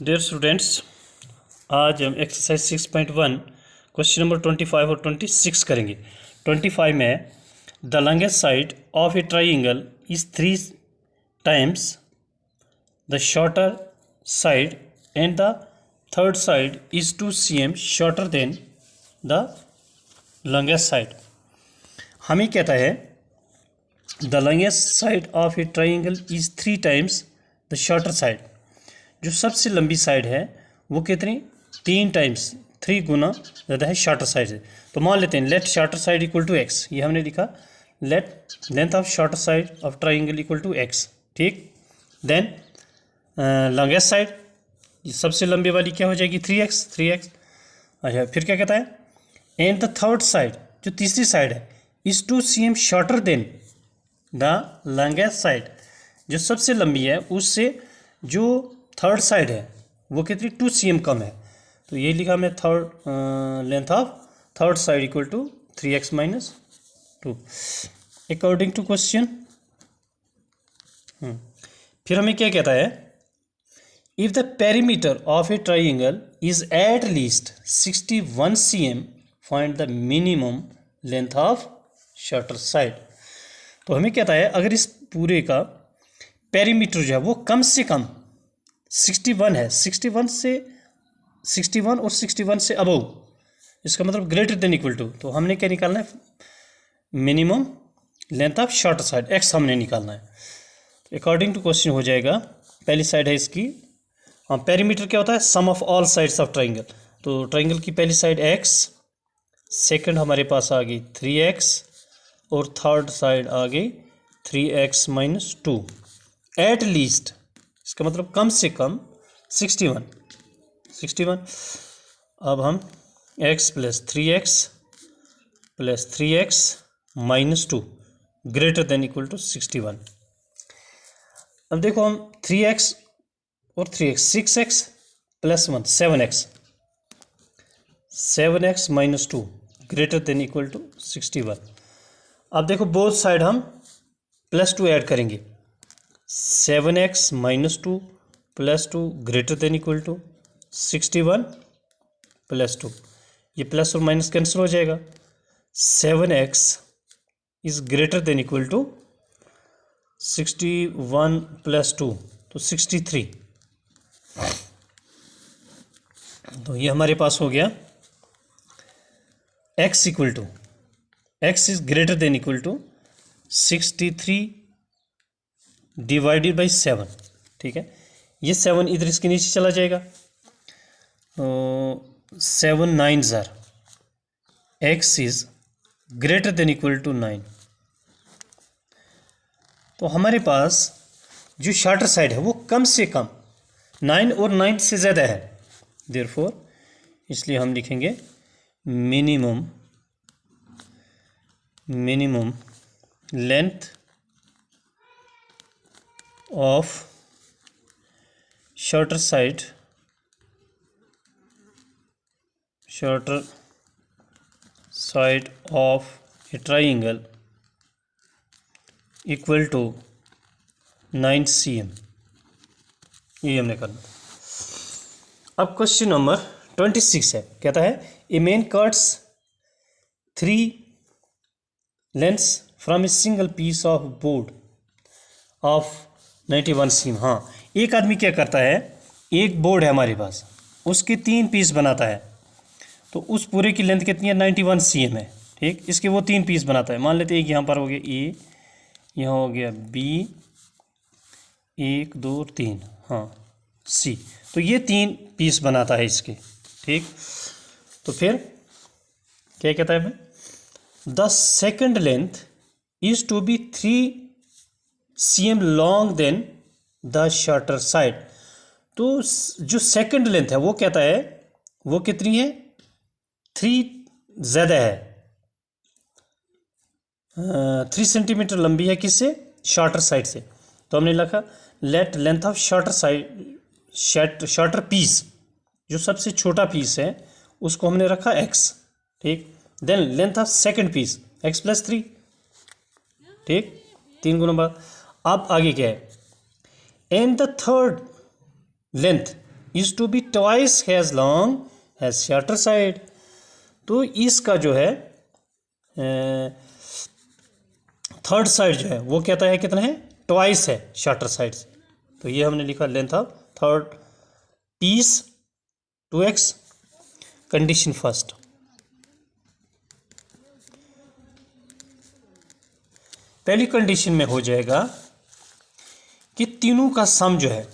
Dear students, आज हम exercise 6.1 question number 25 और 26 करेंगे। 25 में the longest side of a triangle is 3 times the shorter side and the third side is 2 cm shorter than the longest side. हमें कहता है the longest side of a triangle is 3 times the shorter side. जो सबसे लंबी side है वो कितनी 3 times 3 गुना ज़्यादा है शॉर्टर साइड से। तो मान लेते हैं let shorter side equal to x. ये हमने लिखा let length of shorter side of triangle equal to x. ठीक, देन लॉन्गेस्ट साइड सबसे लंबी वाली क्या हो जाएगी 3x। अच्छा, फिर क्या कहता है एंड द थर्ड साइड जो तीसरी साइड है is 2 cm shorter than the longest side. जो सबसे लंबी है उससे जो थर्ड साइड है वो कितनी 2 cm कम है। तो ये लिखा मैं third length of third side equal to 3x minus 2 according to question. फिर हमें क्या कहता है if the perimeter of a triangle is at least 61 cm find the minimum length of shorter side. तो हमें कहता है अगर इस पूरे का पेरीमीटर जो है वो कम से कम 61 है, 61 और 61 से अबव, इसका मतलब ग्रेटर देन इक्वल टू। तो हमने क्या निकालना है minimum length of shorter side x हमने निकालना है। अकॉर्डिंग टू क्वेश्चन हो जाएगा पहली साइड है इसकी, हाँ पेरीमीटर क्या होता है sum of all sides of triangle. तो ट्राइंगल की पहली साइड एक्स, सेकंड हमारे पास आ गई 3x और थर्ड साइड आ गई 3x माइनस 2। एट लीस्ट इसका मतलब कम से कम 61। अब हम x plus 3x minus 2 greater than equal to 61। अब देखो हम 3x और 3x 6x plus 1 7x minus 2 greater than equal to 61। अब देखो बोथ साइड हम प्लस 2 ऐड करेंगे 7x minus 2 plus 2 greater than equal to 61 plus 2। ये प्लस और माइनस कैंसिल हो जाएगा। 7x is greater than equal to 61 plus 2 तो 63। तो ये हमारे पास हो गया x equal to x is greater than equal to 63 divided by 7। ठीक है, ये 7 इधर इसके नीचे चला जाएगा तो 7 9s are x is greater than equal to 9। तो हमारे पास जो शॉर्टर साइड है वो कम से कम 9 और 9 से ज़्यादा है, देयरफॉर इसलिए हम लिखेंगे minimum length of shorter side of a triangle equal to 9 cm। ये हमने करना। अब क्वेश्चन नंबर 26 है, कहता है a man cuts 3 lengths from a single piece of board of 91 cm। हाँ, एक आदमी क्या करता है एक बोर्ड है हमारे पास उसके 3 पीस बनाता है। तो उस पूरे की लेंथ कितनी है 91 cm है। ठीक, इसके वो 3 पीस बनाता है। मान लेते हैं एक यहाँ पर हो गया ए, यहाँ हो गया बी, 1 2 3, हाँ सी। तो ये 3 पीस बनाता है इसके। ठीक, तो फिर क्या कहता है the second length is to be 3 cm long than the shorter side. तो जो सेकंड लेंथ है वो कहता है वो कितनी है 3 ज़्यादा है, 3 सेंटीमीटर लंबी है किससे शॉर्टर साइड से। तो हमने लिखा let length of shorter side shorter piece जो सबसे छोटा पीस है उसको हमने रखा x। ठीक, then length of second piece x plus 3। ठीक, 3 गुना बाद। अब आगे क्या है and the third length is to be twice as long as shorter side. तो इसका जो है थर्ड साइड जो है वो कहता है कितना है, ट्वाइस है शॉर्टर साइड से। तो ये हमने लिखा length of third piece 2x। Condition first, पहली कंडीशन में हो जाएगा कि तीनों का सम जो है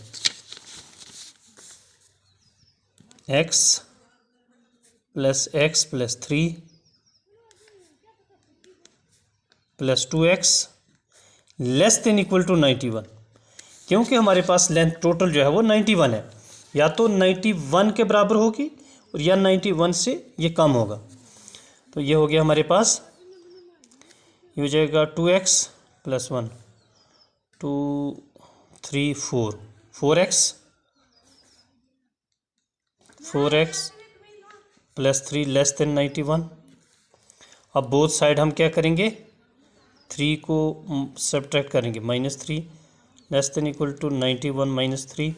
x + 3 + 2x <= 91। क्योंकि हमारे पास लेंथ टोटल जो है वो 91 है, या तो 91 के बराबर होगी और या 91 से ये कम होगा। तो ये हो गया हमारे पास, ये हो जाएगा 2x + 1 2 3 4 4x + 3 <= 91। अब बोथ साइड हम क्या करेंगे, 3 को सब्ट्रैक्ट करेंगे, -3 <= 91 - 3,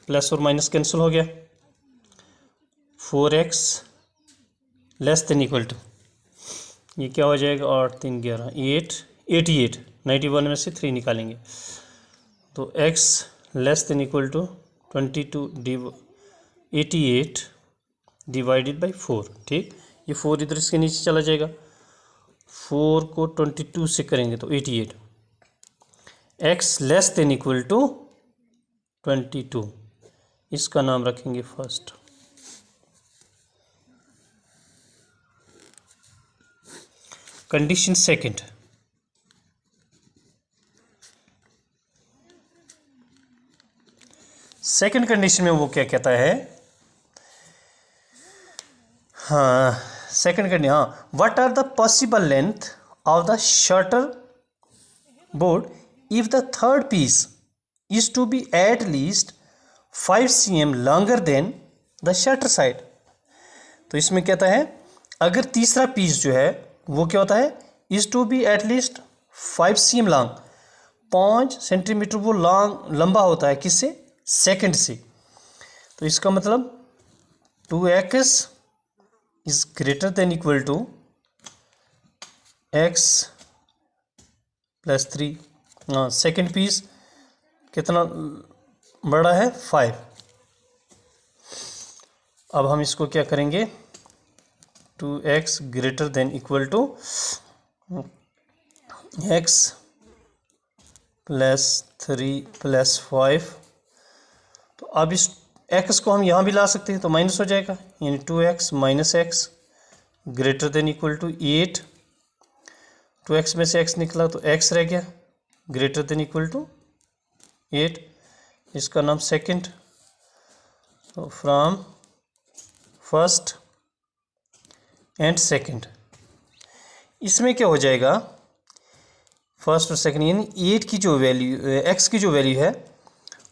प्लस और माइनस कैंसिल हो गया। 4x <= ये क्या हो जाएगा, 8 3 11 8 88, 91 में से 3 निकालेंगे तो x <= 22 88 / 4। ठीक, ये 4 इधर इसके नीचे चला जाएगा, 4 को 22 से करेंगे तो 88। x <= 22, इसका नाम रखेंगे first. Condition second, second condition में वो क्या कहता है, हाँ सेकंड कंडीशन, हाँ what are the possible length of the shorter board if the third piece is to be at least 5 cm longer than the shorter side. तो इसमें कहता है अगर तीसरा पीस जो है वो क्या होता है, is to be at least 5 cm long, 5 centimetre वो लॉन्ग लंबा होता है, किससे, सेकंड से। तो इसका मतलब 2x is greater than equal to x + 3। हाँ, सेकंड पीस कितना बड़ा है, 5। अब हम इसको क्या करेंगे, 2x greater than equal to x + 3 + 5। तो अब इस x को हम यहाँ भी ला सकते हैं, तो माइनस हो जाएगा, यानी 2x - x greater than equal to 8। 2x में से x निकला तो x रह गया, ग्रेटर देन इक्वल टू 8, इसका नाम सेकंड। तो फ्रॉम फर्स्ट एंड सेकंड, इसमें क्या हो जाएगा, फर्स्ट और सेकंड, यानी 8 की जो वैल्यू, x की जो वैल्यू है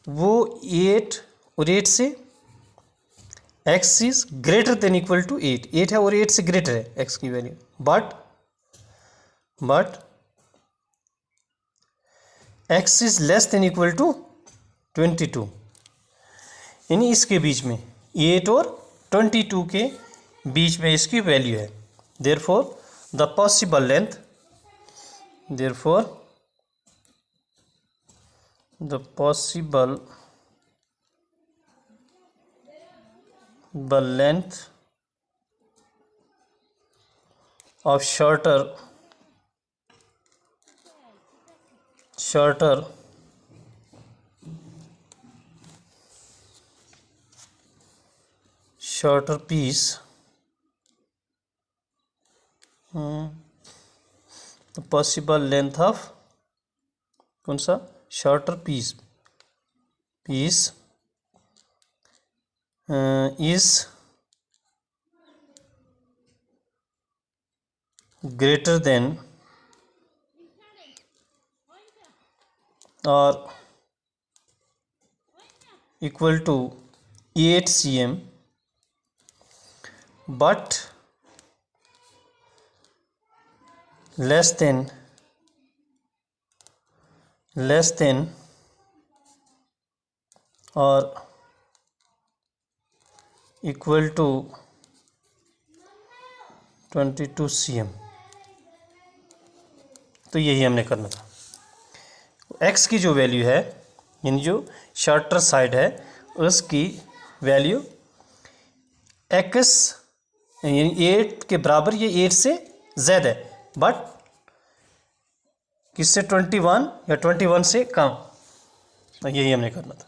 वो 8 और 8 से x is greater than equal to 8 है और 8 से ग्रेटर है x की value, but x is less than equal to 22, यानी इसके बीच में 8 और 22 के बीच में इसकी वैल्यू है। Therefore the possible length, therefore the possible length of shorter piece, the possible length of कौन सा, shorter piece is greater than or equal to 8 cm, but less than or equal to 22 cm। तो यही हमने करना था। x की जो value है, यानी जो शॉर्टर साइड है उसकी वैल्यू x यानी 8 के बराबर, ये 8 से ज़्यादा है, बट किससे 21 या 21 से कम। यही हमने करना था।